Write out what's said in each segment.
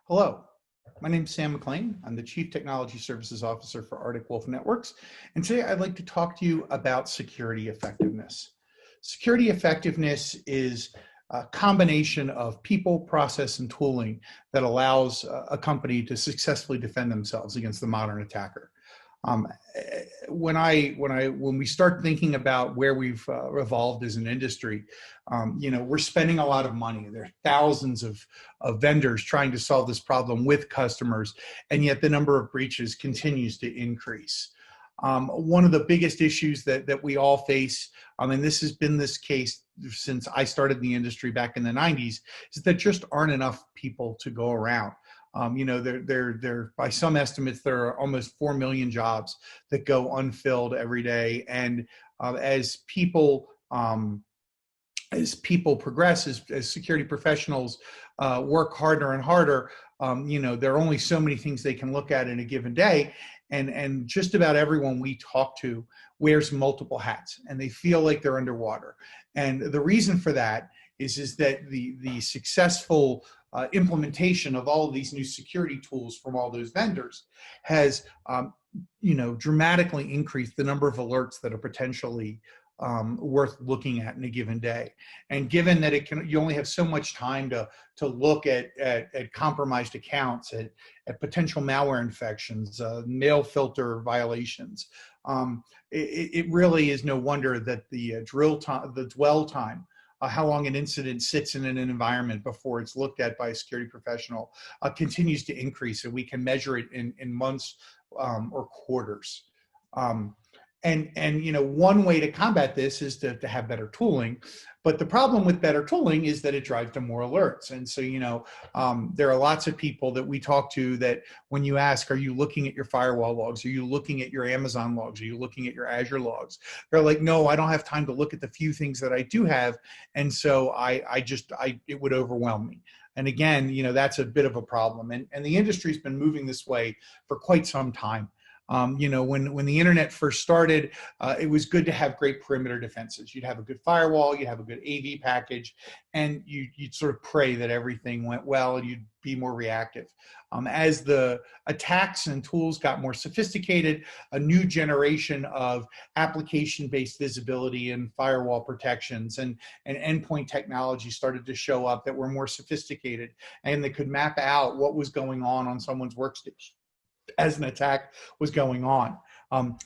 Hello, my name is Sam McLean. I'm the Chief Technology Services Officer for Arctic Wolf Networks. And today I'd like to talk to you about security effectiveness. Security effectiveness is a combination of people, process, and tooling that allows a company to successfully defend themselves against the modern attacker. Um, when we start thinking about where we've evolved as an industry, we're spending a lot of money. There are thousands of vendors trying to solve this problem with customers, and yet the number of breaches continues to increase. One of the biggest issues that we all face, and this has been this case since I started the industry back in the 90s, is that just aren't enough people to go around. By some estimates, there are almost 4 million jobs that go unfilled every day. And as people progress, as security professionals work harder and harder, there are only so many things they can look at in a given day. And just about everyone we talk to wears multiple hats, and they feel like they're underwater. And the reason for that is that the successful implementation of all of these new security tools from all those vendors has dramatically increased the number of alerts that are potentially worth looking at in a given day. And given that you only have so much time to look at compromised accounts, at potential malware infections, mail filter violations, it really is no wonder that the dwell time, how long an incident sits in an environment before it's looked at by a security professional, continues to increase, and we can measure it in months or quarters. One way to combat this is to have better tooling. But the problem with better tooling is that it drives to more alerts. And so, there are lots of people that we talk to that when you ask, are you looking at your firewall logs? Are you looking at your Amazon logs? Are you looking at your Azure logs? They're like, no, I don't have time to look at the few things that I do have. And so it would overwhelm me. And again, that's a bit of a problem. And the industry's been moving this way for quite some time. When the internet first started, it was good to have great perimeter defenses. You'd have a good firewall, you'd have a good AV package, and you'd sort of pray that everything went well and you'd be more reactive. As the attacks and tools got more sophisticated, a new generation of application-based visibility and firewall protections and endpoint technology started to show up that were more sophisticated, and they could map out what was going on someone's workstation as an attack was going on.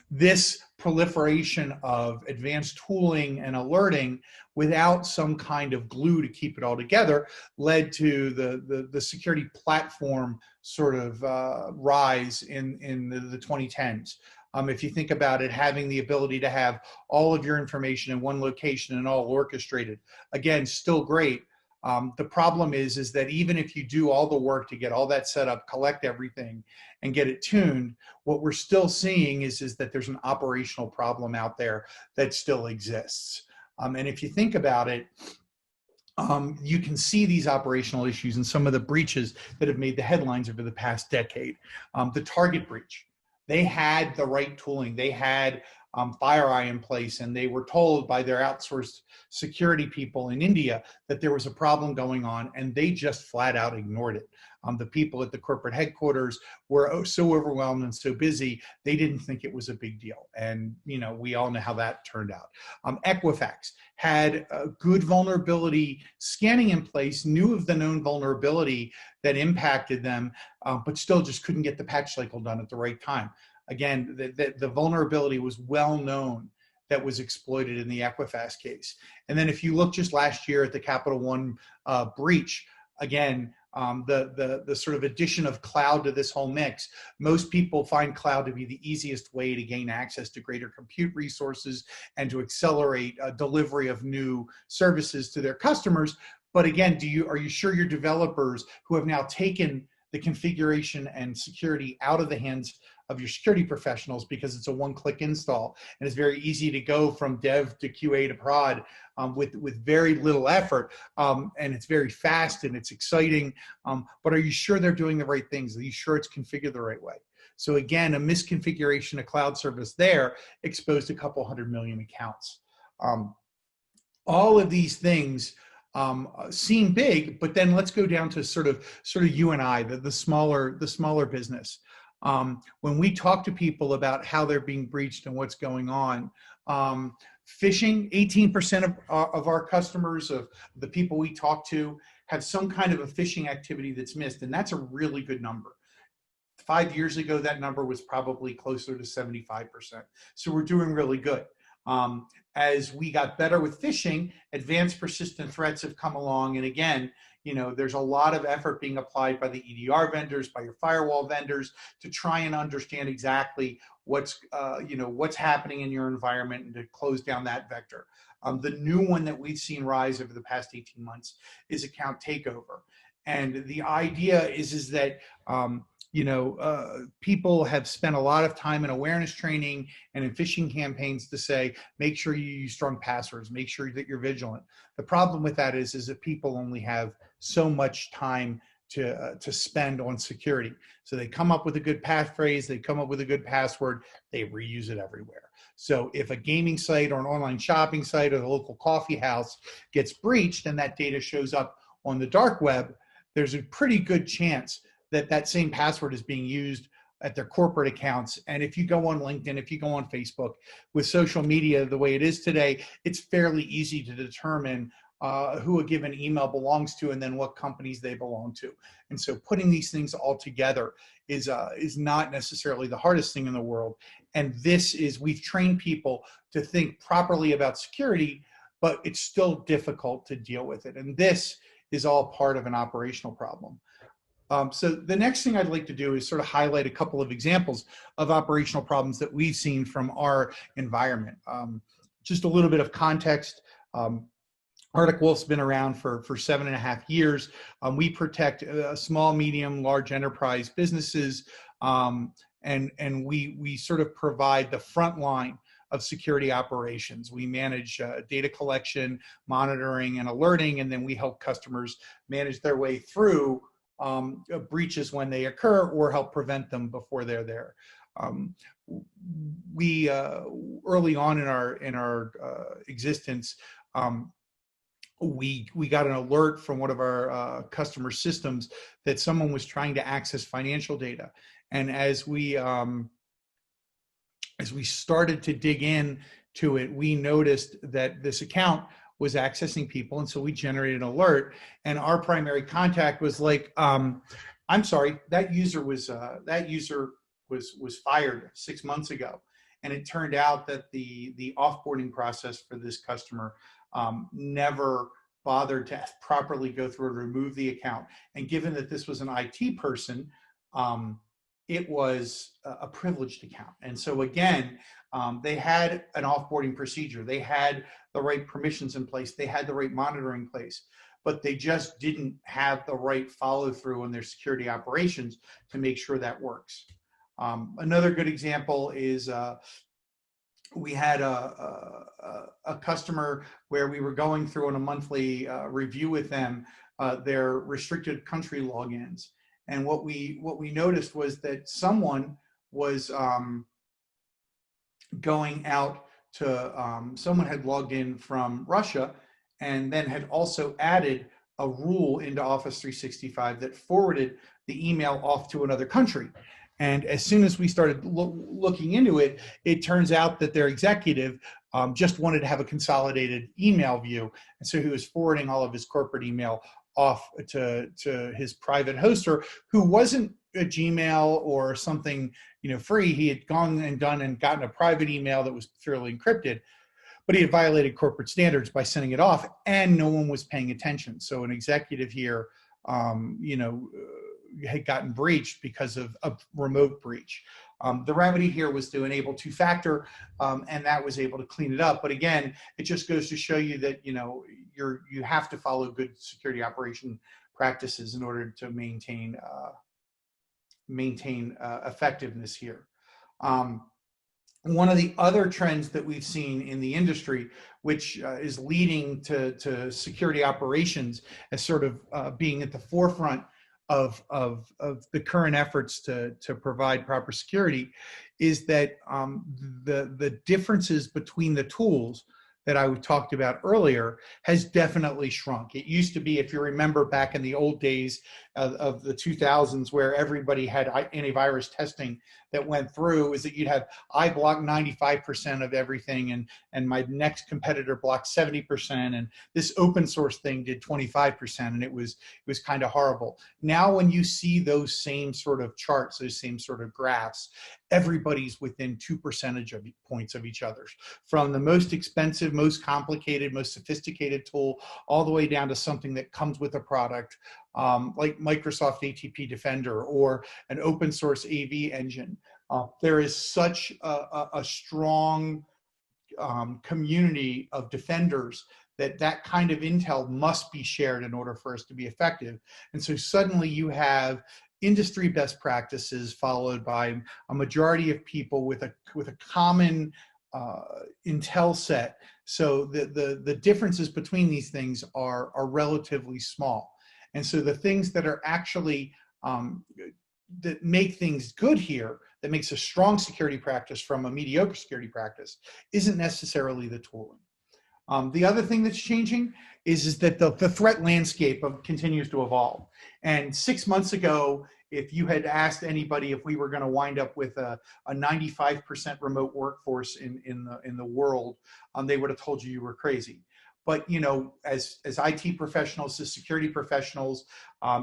This proliferation of advanced tooling and alerting without some kind of glue to keep it all together led to the security platform sort of rise in the 2010s. If you think about it, having the ability to have all of your information in one location and all orchestrated, again, still great. The problem is that even if you do all the work to get all that set up, collect everything, and get it tuned, what we're still seeing is that there's an operational problem out there that still exists. And if you think about it, you can see these operational issues in some of the breaches that have made the headlines over the past decade. The Target breach, they had the right tooling. They had FireEye in place, and they were told by their outsourced security people in India that there was a problem going on, and they just flat out ignored it. The people at the corporate headquarters were so overwhelmed and so busy, they didn't think it was a big deal. And we all know how that turned out. Equifax had a good vulnerability scanning in place, knew of the known vulnerability that impacted them, but still just couldn't get the patch cycle done at the right time. Again, the vulnerability was well known that was exploited in the Equifax case. And then if you look just last year at the Capital One breach, again, the sort of addition of cloud to this whole mix, most people find cloud to be the easiest way to gain access to greater compute resources and to accelerate delivery of new services to their customers. But again, are you sure your developers who have now taken the configuration and security out of the hands of your security professionals, because it's a one-click install and it's very easy to go from dev to QA to prod with very little effort, and it's very fast and it's exciting, but are you sure they're doing the right things? Are you sure it's configured the right way? So again, a misconfiguration of cloud service there exposed a couple 100 million accounts. All of these things seem big, but then let's go down to sort of you and I, the smaller business. When we talk to people about how they're being breached and what's going on, phishing, 18% of our customers, of the people we talk to, have some kind of a phishing activity that's missed, and that's a really good number. 5 years ago, that number was probably closer to 75%. So we're doing really good. As we got better with phishing, advanced persistent threats have come along. And again, there's a lot of effort being applied by the EDR vendors, by your firewall vendors, to try and understand exactly what's happening in your environment and to close down that vector. The new one that we've seen rise over the past 18 months is account takeover. And the idea is that people have spent a lot of time in awareness training and in phishing campaigns to say, make sure you use strong passwords, make sure that you're vigilant. The problem with that is that people only have so much time to spend on security. So they come up with a good passphrase, they come up with a good password, they reuse it everywhere. So if a gaming site or an online shopping site or the local coffee house gets breached and that data shows up on the dark web, there's a pretty good chance that that same password is being used at their corporate accounts. And if you go on LinkedIn, if you go on Facebook, with social media the way it is today, it's fairly easy to determine who a given email belongs to and then what companies they belong to. And so putting these things all together is not necessarily the hardest thing in the world. And we've trained people to think properly about security, but it's still difficult to deal with it. And this is all part of an operational problem. So the next thing I'd like to do is sort of highlight a couple of examples of operational problems that we've seen from our environment. Just a little bit of context. Arctic Wolf's been around for 7.5 years. We protect small, medium, large enterprise businesses, and we sort of provide the front line of security operations. We manage data collection, monitoring, and alerting, and then we help customers manage their way through breaches when they occur or help prevent them before they're there. We early on in our existence, we got an alert from one of our customer systems that someone was trying to access financial data, and as we started to dig in to it, we noticed that this account was accessing people, and so we generated an alert. And our primary contact was like, "I'm sorry, that user was fired 6 months ago." And it turned out that the offboarding process for this customer never bothered to properly go through and remove the account. And given that this was an IT person, it was a privileged account. And so again, they had an offboarding procedure. They had the right permissions in place. They had the right monitoring in place, but they just didn't have the right follow through in their security operations to make sure that works. Another good example is we had a customer where we were going through on a monthly review with them their restricted country logins. And what we noticed was that someone was going out to, someone had logged in from Russia and then had also added a rule into Office 365 that forwarded the email off to another country. And as soon as we started looking into it, it turns out that their executive just wanted to have a consolidated email view. And so he was forwarding all of his corporate email off to his private hoster, who wasn't a Gmail or something free. He had gone and done and gotten a private email that was fairly encrypted, but he had violated corporate standards by sending it off, and no one was paying attention. So an executive here, had gotten breached because of a remote breach. The remedy here was to enable two-factor, and that was able to clean it up. But again, it just goes to show you that you have to follow good security operation practices in order to maintain effectiveness here. One of the other trends that we've seen in the industry, which is leading to security operations as sort of being at the forefront of the current efforts to provide proper security, is that the differences between the tools that I talked about earlier has definitely shrunk. It used to be, if you remember back in the old days of the 2000s, where everybody had antivirus testing that went through, is that you'd have, I blocked 95% of everything, and my next competitor blocked 70%, and this open source thing did 25%, and it was kind of horrible. Now when you see those same sort of charts, those same sort of graphs, everybody's within 2 percentage points of each other, from the most expensive, most complicated, most sophisticated tool, all the way down to something that comes with a product, like Microsoft ATP Defender or an open source AV engine. There is such a strong community of defenders that kind of intel must be shared in order for us to be effective. And so suddenly you have industry best practices followed by a majority of people with a common intel set. So the differences between these things are relatively small. And so the things that are actually that make things good here, that makes a strong security practice from a mediocre security practice, isn't necessarily the tooling. The other thing that's changing is that the threat landscape continues to evolve. And 6 months ago, if you had asked anybody if we were going to wind up with a 95% remote workforce in the world, they would have told you were crazy. But you know, as IT professionals, as security professionals,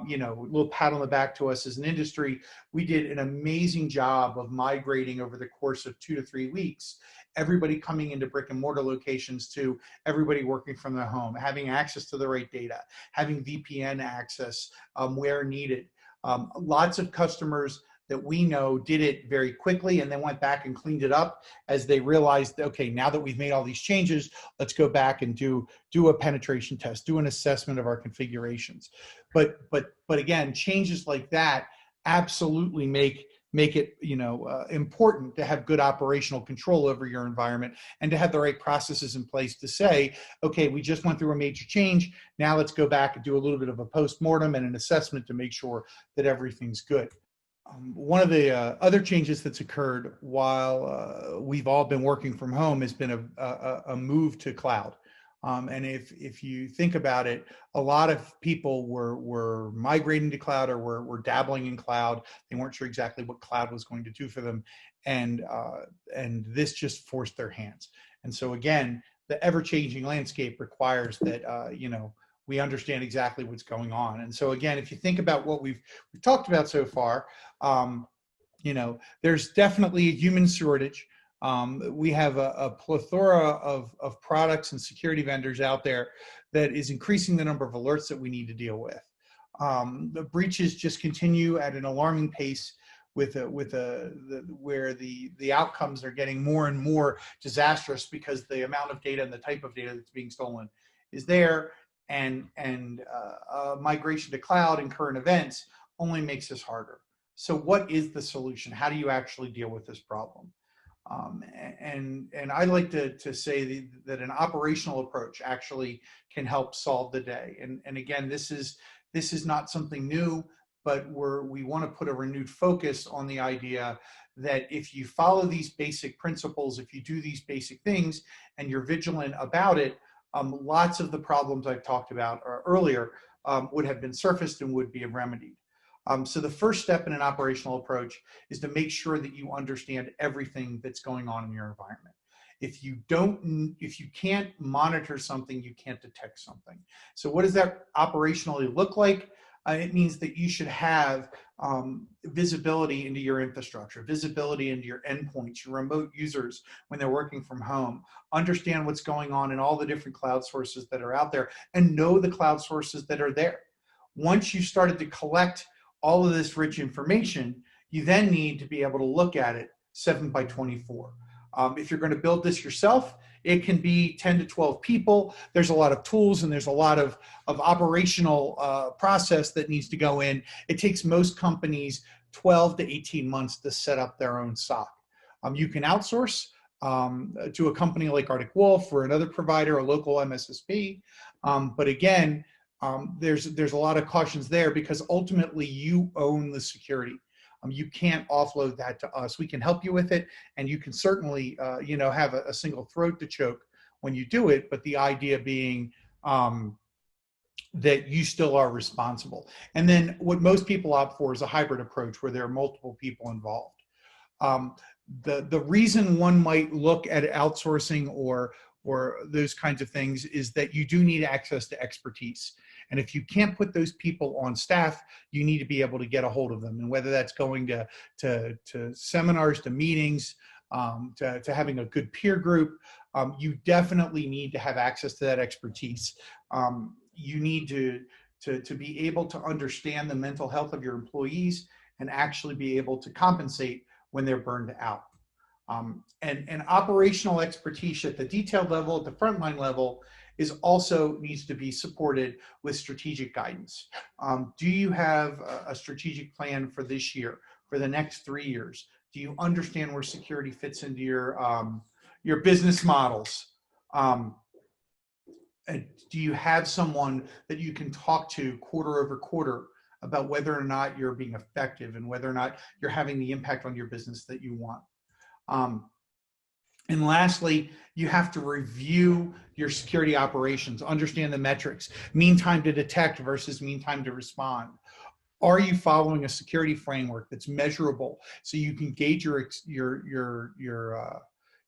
you know, a little pat on the back to us as an industry, we did an amazing job of migrating over the course of 2 to 3 weeks, everybody coming into brick and mortar locations to everybody working from their home, having access to the right data, having VPN access where needed. Lots of customers that we know did it very quickly and then went back and cleaned it up as they realized, okay, now that we've made all these changes, let's go back and do a penetration test, do an assessment of our configurations. But again, changes like that absolutely make it, you know, important to have good operational control over your environment and to have the right processes in place to say, okay, we just went through a major change. Now let's go back and do a little bit of a post-mortem and an assessment to make sure that everything's good. One of the other changes that's occurred while we've all been working from home has been a move to cloud. And if you think about it, a lot of people were migrating to cloud or were dabbling in cloud. They weren't sure exactly what cloud was going to do for them, and this just forced their hands. And so again, the ever-changing landscape requires that you know, we understand exactly what's going on. And so again, if you think about what we've talked about so far, you know, there's definitely a human shortage. We have a plethora of products and security vendors out there that is increasing the number of alerts that we need to deal with. The breaches just continue at an alarming pace where the outcomes are getting more and more disastrous because the amount of data and the type of data that's being stolen is there. And migration to cloud and current events only makes this harder. So what is the solution? How do you actually deal with this problem? And I like to say that an operational approach actually can help solve the day. And again, this is not something new, but we want to put a renewed focus on the idea that if you follow these basic principles, if you do these basic things and you're vigilant about it, lots of the problems I've talked about earlier would have been surfaced and would be remedied. So the first step in an operational approach is to make sure that you understand everything that's going on in your environment. If you can't monitor something, you can't detect something. So what does that operationally look like? It means that you should have visibility into your infrastructure, visibility into your endpoints, your remote users when they're working from home, understand what's going on in all the different cloud sources that are out there, and know the cloud sources that are there. Once you started to collect all of this rich information, you then need to be able to look at it 7 by 24. If you're going to build this yourself, it can be 10 to 12 people. There's a lot of tools and there's a lot of operational process that needs to go in. It takes most companies 12 to 18 months to set up their own SOC. You can outsource to a company like Arctic Wolf or another provider, a local MSSP. But again, there's a lot of cautions there because ultimately you own the security. You can't offload that to us. We can help you with it, and you can certainly, you know, have a single throat to choke when you do it, but the idea being that you still are responsible. And then what most people opt for is a hybrid approach where there are multiple people involved. The reason one might look at outsourcing or those kinds of things is that you do need access to expertise. And if you can't put those people on staff, you need to be able to get a hold of them. And whether that's going to seminars, to meetings, to having a good peer group, you definitely need to have access to that expertise. You need to be able to understand the mental health of your employees and actually be able to compensate when they're burned out. And operational expertise at the detailed level, at the frontline level, is also needs to be supported with strategic guidance. Do you have a strategic plan for this year, for the next 3 years? Do you understand where security fits into your business models? And do you have someone that you can talk to quarter over quarter about whether or not you're being effective and whether or not you're having the impact on your business that you want? And lastly, you have to review your security operations, understand the metrics, mean time to detect versus mean time to respond. Are you following a security framework that's measurable so you can gauge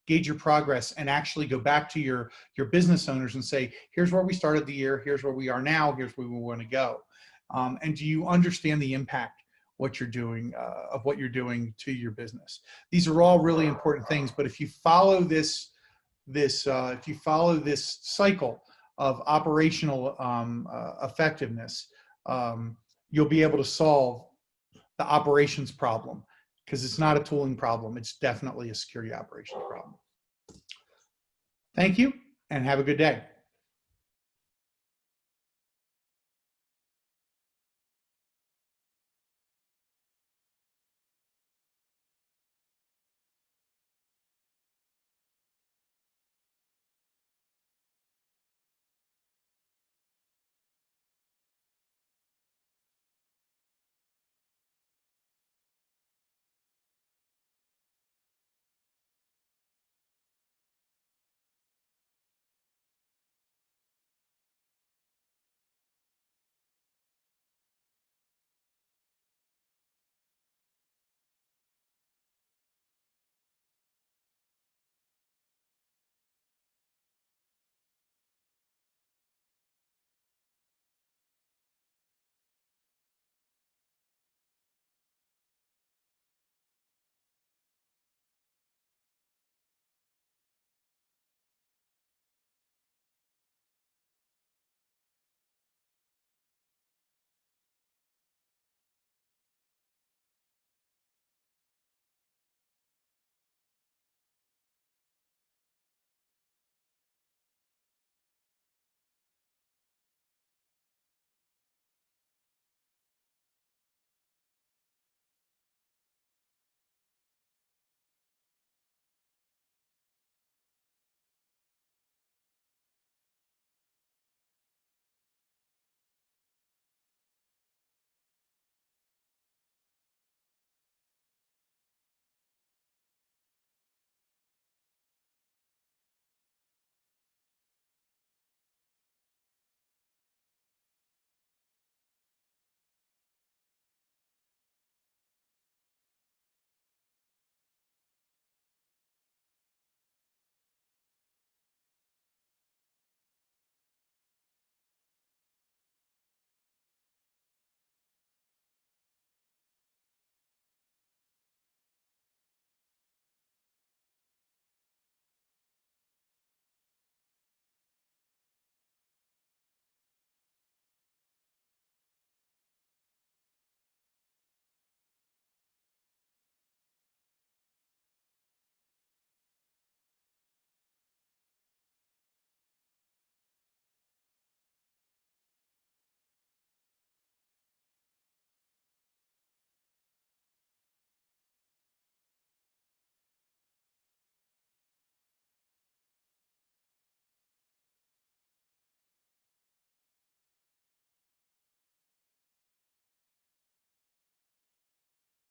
gauge your progress and actually go back to your business owners and say, here's where we started the year, here's where we are now, here's where we want to go. And do you understand the impact what you're doing to your business? These are all really important things, but if you follow this cycle of operational effectiveness, you'll be able to solve the operations problem, because it's not a tooling problem. It's definitely a security operations problem. Thank you, and have a good day.